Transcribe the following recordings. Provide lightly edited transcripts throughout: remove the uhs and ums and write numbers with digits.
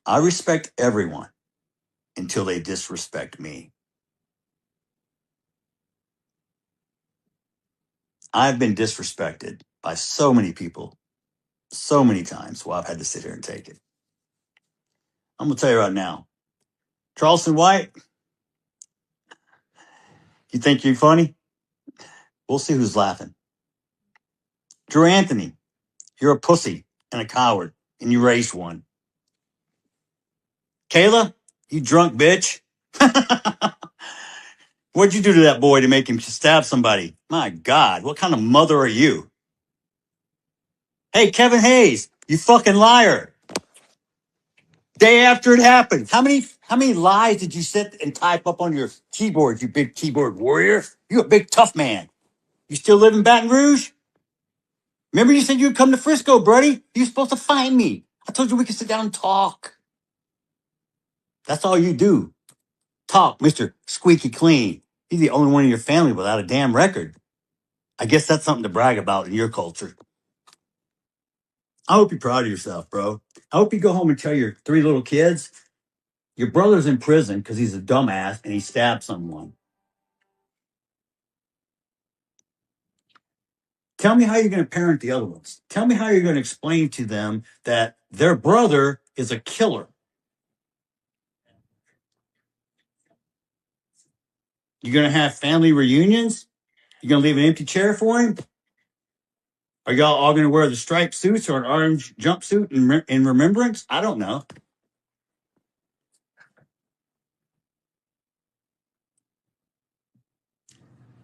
I respect everyone until they disrespect me. I've been disrespected by so many people so many times while I've had to sit here and take it. I'm going to tell you right now, Charleston White, you think you're funny? We'll see who's laughing. Drew Anthony, you're a pussy and a coward, and you raised one. Kayla, you drunk bitch. What'd you do to that boy to make him stab somebody? My God, what kind of mother are you? Hey, Kevin Hayes, you fucking liar. Day after it happened. How many lies did you sit and type up on your keyboard, you big keyboard warrior? You a big tough man. You still live in Baton Rouge? Remember you said you'd come to Frisco, buddy? You're supposed to find me. I told you we could sit down and talk. That's all you do. Talk, Mr. Squeaky Clean. You're the only one in your family without a damn record. I guess that's something to brag about in your culture. I hope you're proud of yourself, bro. I hope you go home and tell your 3 little kids your brother's in prison because he's a dumbass and he stabbed someone. Tell me how you're going to parent the other ones. Tell me how you're going to explain to them that their brother is a killer. You're going to have family reunions? You're going to leave an empty chair for him? Are y'all all going to wear the striped suits or an orange jumpsuit in remembrance? I don't know.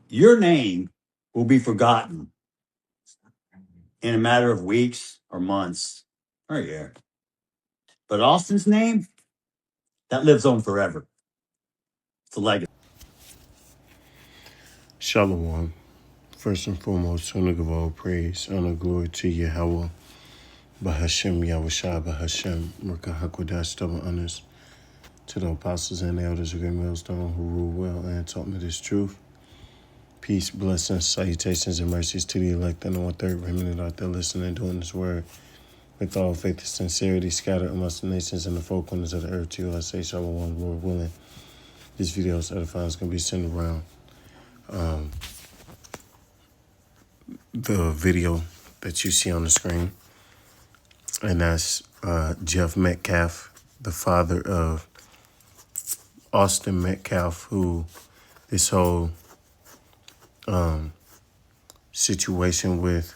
Your name will be forgotten in a matter of weeks or months or a year. But Austin's name, that lives on forever. It's a legacy. Shalom. First and foremost, honor of all praise, honor, glory to Yahweh, Bahashem, Yahushua, Bahashem, Merkah HaKodesh, double honors to the apostles and the elders of Great Millstone who rule well and taught me this truth. Peace, blessings, salutations, and mercies to the elect and the 1/3 remnant out there listening and doing this word with all faith and sincerity, scattered amongst the nations and the four corners of the earth. To you, I say, Shalom, Lord willing. This video is edifying. It's going to be sent around. The video that you see on the screen, and that's Jeff Metcalf, the father of Austin Metcalf, who this whole situation with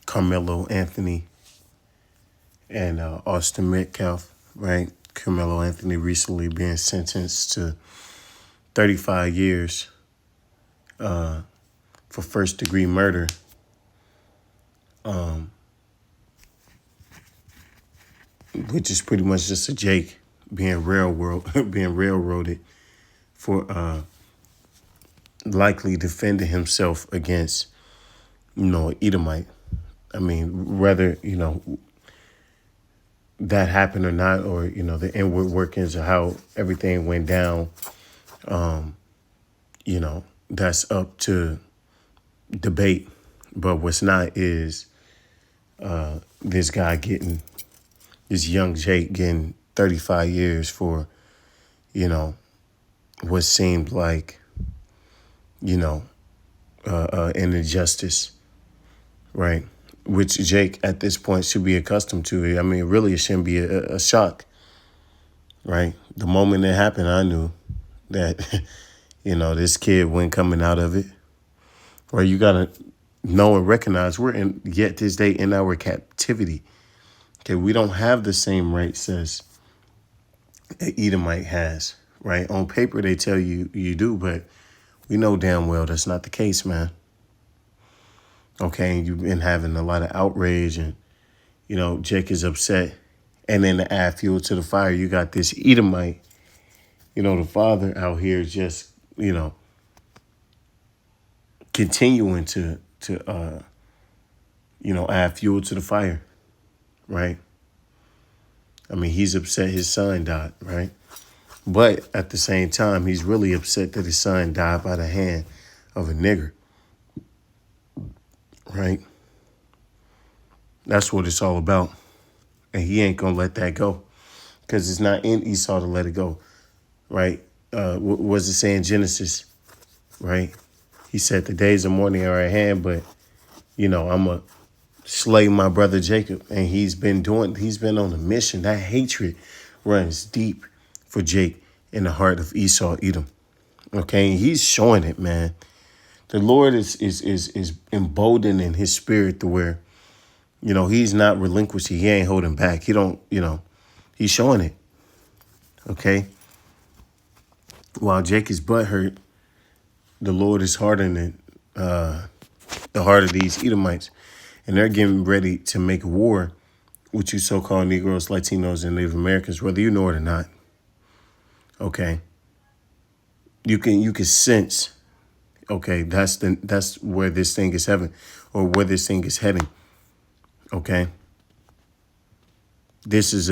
Carmelo Anthony and Austin Metcalf, right? Carmelo Anthony recently being sentenced to 35 years for first-degree murder. Which is pretty much just a Jake being railroaded for likely defending himself against, Edomite. I mean, whether, that happened or not, or, the inward workings of how everything went down, that's up to debate. But what's not is this young Jake getting 35 years for, what seemed like, an injustice, right? Which Jake at this point should be accustomed to. I mean, really, it shouldn't be a shock, right? The moment it happened, I knew that, this kid wasn't coming out of it. Right? You got to know and recognize we're yet this day in our captivity. Okay, we don't have the same rights as an Edomite has, right? On paper, they tell you you do, but we know damn well that's not the case, man. Okay, and you've been having a lot of outrage and, Jake is upset. And then to add fuel to the fire, you got this Edomite, the father out here just, continuing to add fuel to the fire, right? I mean, he's upset his son died, right? But at the same time, he's really upset that his son died by the hand of a nigger, right? That's what it's all about. And he ain't going to let that go because it's not in Esau to let it go, right? What was it saying Genesis, right? He said the days of mourning are at hand, but, I'm going to slay my brother Jacob. And he's been on a mission. That hatred runs deep for Jake in the heart of Esau, Edom. Okay, he's showing it, man. The Lord is emboldening his spirit to where, he's not relinquishing. He ain't holding back. He don't, he's showing it. Okay. While Jake is butthurt, the Lord is hardening the heart of these Edomites. And they're getting ready to make war with you so-called Negroes, Latinos, and Native Americans, whether you know it or not. Okay. You can sense, okay, that's where this thing is heading, or where this thing is heading. Okay. This is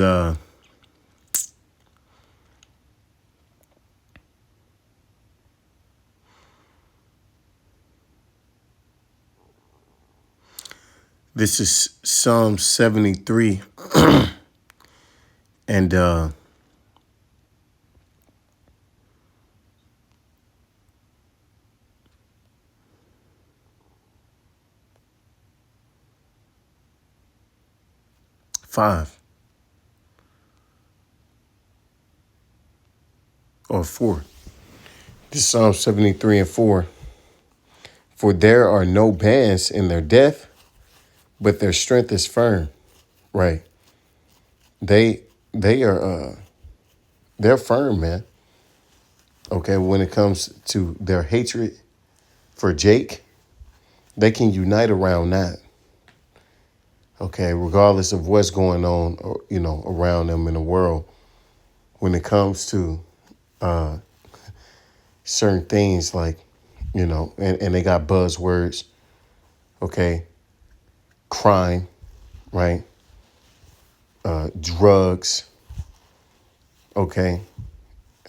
Psalm 73 and 5 or 4. This is Psalm 73 and 4. For there are no bands in their death, but their strength is firm. Right. They are they're firm, man. Okay, when it comes to their hatred for Jake, they can unite around that. Okay, regardless of what's going on, around them in the world, when it comes to certain things like, and they got buzzwords, okay, crime, right, drugs, okay,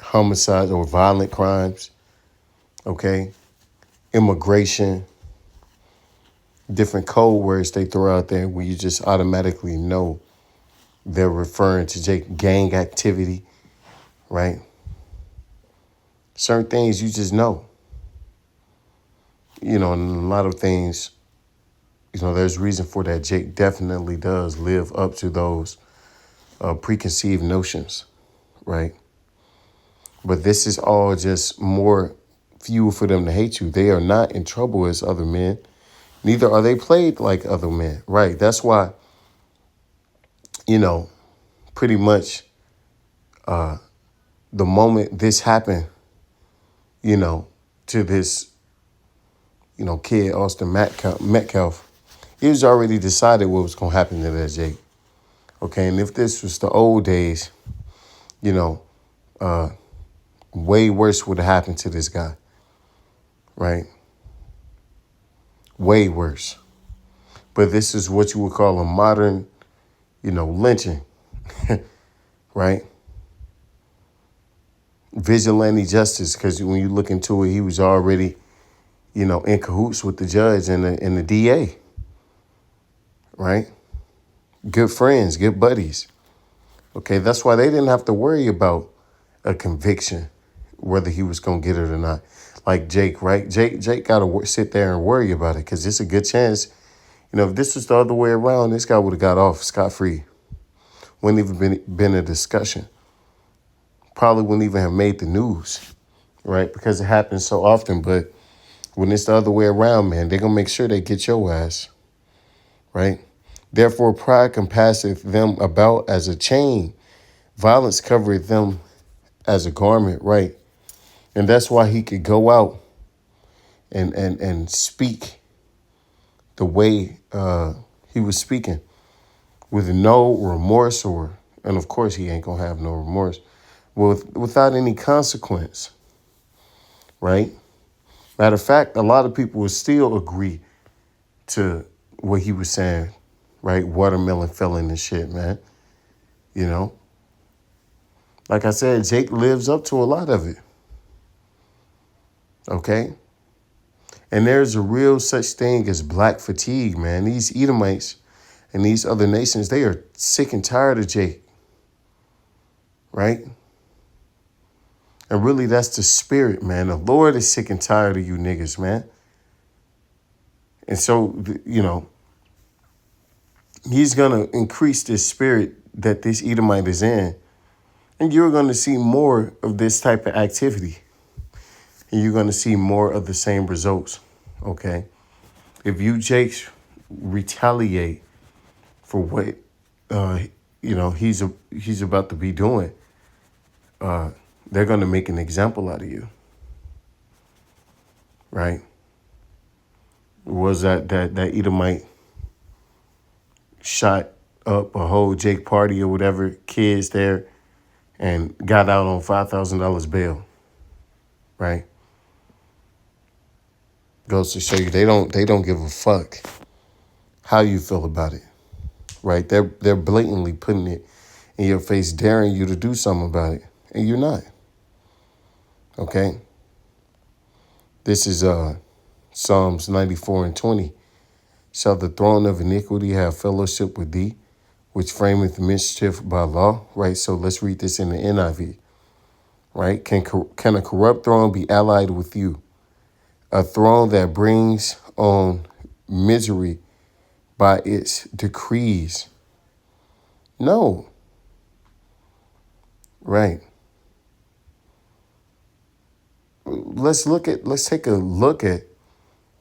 homicides or violent crimes, okay, immigration, different code words they throw out there where you just automatically know they're referring to Jake, gang activity, right? Certain things you just know. And a lot of things, there's reason for that. Jake definitely does live up to those preconceived notions, right? But this is all just more fuel for them to hate you. They are not in trouble as other men. Neither are they played like other men, right? That's why, pretty much the moment this happened, to this, kid, Austin Metcalf, it was already decided what was going to happen to that Jake. Okay, and if this was the old days, way worse would have happened to this guy, right? Way worse. But this is what you would call a modern, lynching, right? Vigilante justice, because when you look into it, he was already, in cahoots with the judge and the DA, right? Good friends, good buddies. Okay, that's why they didn't have to worry about a conviction, whether he was going to get it or not. Like Jake, right? Jake got to sit there and worry about it because it's a good chance. If this was the other way around, this guy would have got off scot-free. Wouldn't even been a discussion. Probably wouldn't even have made the news, right? Because it happens so often. But when it's the other way around, man, they're going to make sure they get your ass, right? Therefore, pride compasseth them about as a chain. Violence covereth them as a garment, right? And that's why he could go out and speak the way he was speaking with no remorse and of course he ain't gonna have no remorse, without any consequence, right? Matter of fact, a lot of people would still agree to what he was saying, right? Watermelon felon and shit, man. Like I said, Jake lives up to a lot of it. Okay? And there's a real such thing as black fatigue, man. These Edomites, And these other nations, they are sick and tired of Jake, right? And really, that's the spirit, man. The Lord is sick and tired of you niggas, man. And so, he's going to increase this spirit that this Edomite is in. And you're going to see more of this type of activity. And you're going to see more of the same results, okay? If you, Jakes, retaliate for what, he's about to be doing, they're going to make an example out of you, right? Was that Edomite shot up a whole Jake party or whatever, kids there, and got out on $5,000 bail, right? Goes to show you they don't give a fuck how you feel about it, right? They're blatantly putting it in your face, daring you to do something about it, and you're not. Okay. This is Psalms 94:20. Shall the throne of iniquity have fellowship with thee, which frameth mischief by law? Right. So let's read this in the NIV. Right. Can a corrupt throne be allied with you? A throne that brings on misery by its decrees? No. Right. Let's take a look at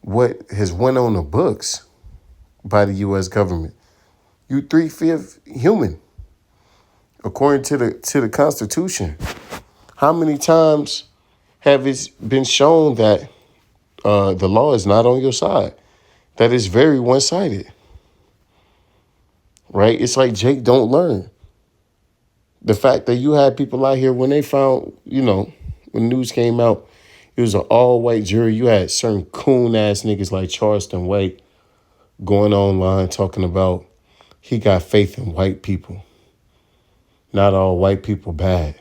what has went on the books by the U.S. government. You 3/5 human, according to the Constitution. How many times have it been shown that the law is not on your side? That is very one-sided, right? It's like Jake don't learn. The fact that you had people out here when they found, when news came out, it was an all-white jury. You had certain coon-ass niggas like Charleston White going online talking about he got faith in white people. Not all white people bad.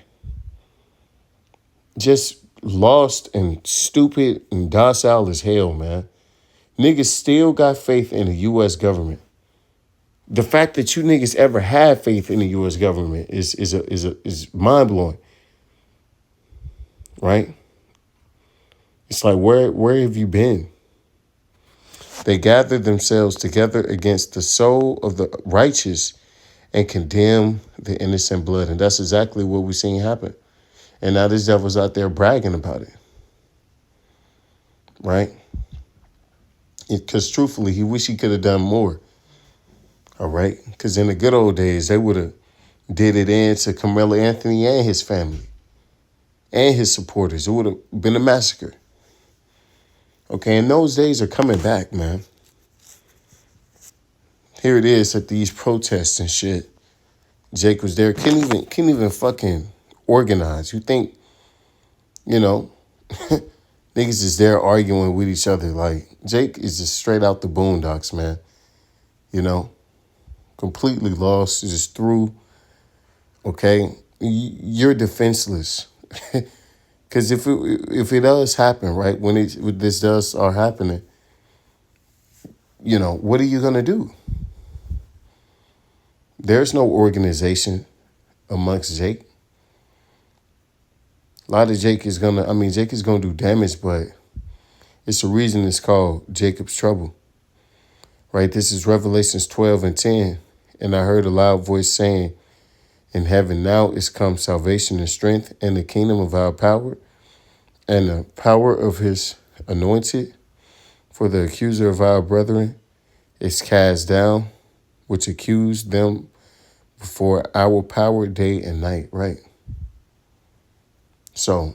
Just lost and stupid and docile as hell, man. Niggas still got faith in the U.S. government. The fact that you niggas ever had faith in the U.S. government is mind-blowing. Right? It's like, where have you been? They gathered themselves together against the soul of the righteous and condemn the innocent blood. And that's exactly what we're seeing happen. And now this devil's out there bragging about it. Right? Because truthfully, he wish he could have done more. All right? Because in the good old days, they would have did it in to Carmelo Anthony and his family and his supporters. It would have been a massacre. Okay, and those days are coming back, man. Here it is at these protests and shit. Jake was there, can't even fucking organize. You think, niggas is there arguing with each other. Like, Jake is just straight out the boondocks, man. Completely lost, just through. Okay, you're defenseless. Because if it does happen, right, when this does start happening, what are you going to do? There's no organization amongst Jake. A lot of Jake is going to do damage, but it's the reason it's called Jacob's trouble. Right? This is Revelations 12:10. And I heard a loud voice saying, in heaven now is come salvation and strength and the kingdom of our power and the power of his anointed. For the accuser of our brethren is cast down, which accused them before our power day and night, right? So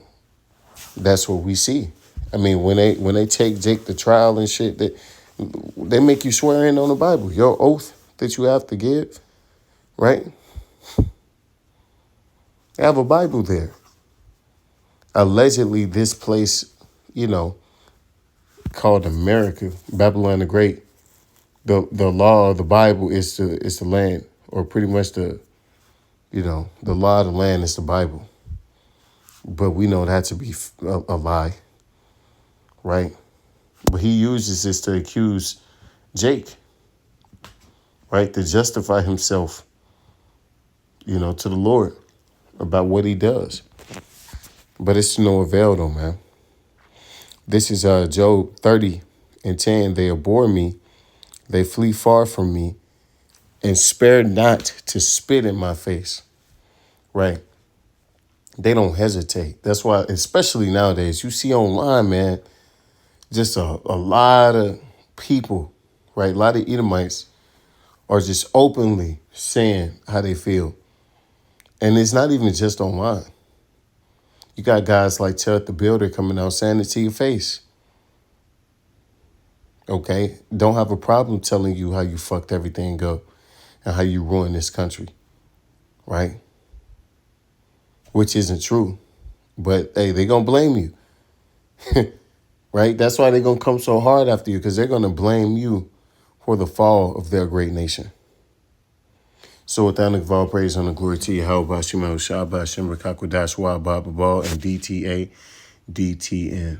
that's what we see. I mean, when they take Jake to trial and shit, they make you swear in on the Bible, your oath that you have to give, right? They have a Bible there. Allegedly, this place, called America, Babylon the Great, the law of the Bible is the land, or pretty much the law of the land is the Bible. But we know that to be a lie, right? But he uses this to accuse Jake, right? To justify himself, to the Lord about what he does. But it's to no avail though, man. This is Job 30:10. They abhor me, they flee far from me, and spare not to spit in my face. Right? They don't hesitate. That's why, especially nowadays, you see online, man, just a lot of people, right? A lot of Edomites are just openly saying how they feel. And it's not even just online. You got guys like Ted the Builder coming out saying it to your face. Okay? Don't have a problem telling you how you fucked everything up and how you ruined this country. Right? Which isn't true. But hey, they're going to blame you. Right? That's why they're going to come so hard after you, because they're going to blame you for the fall of their great nation. So with that, I give all praise and glory to you, how about Shemel Shabbat, Shem Rakakwadash, Wa Baba Ball, and DTA, DTN.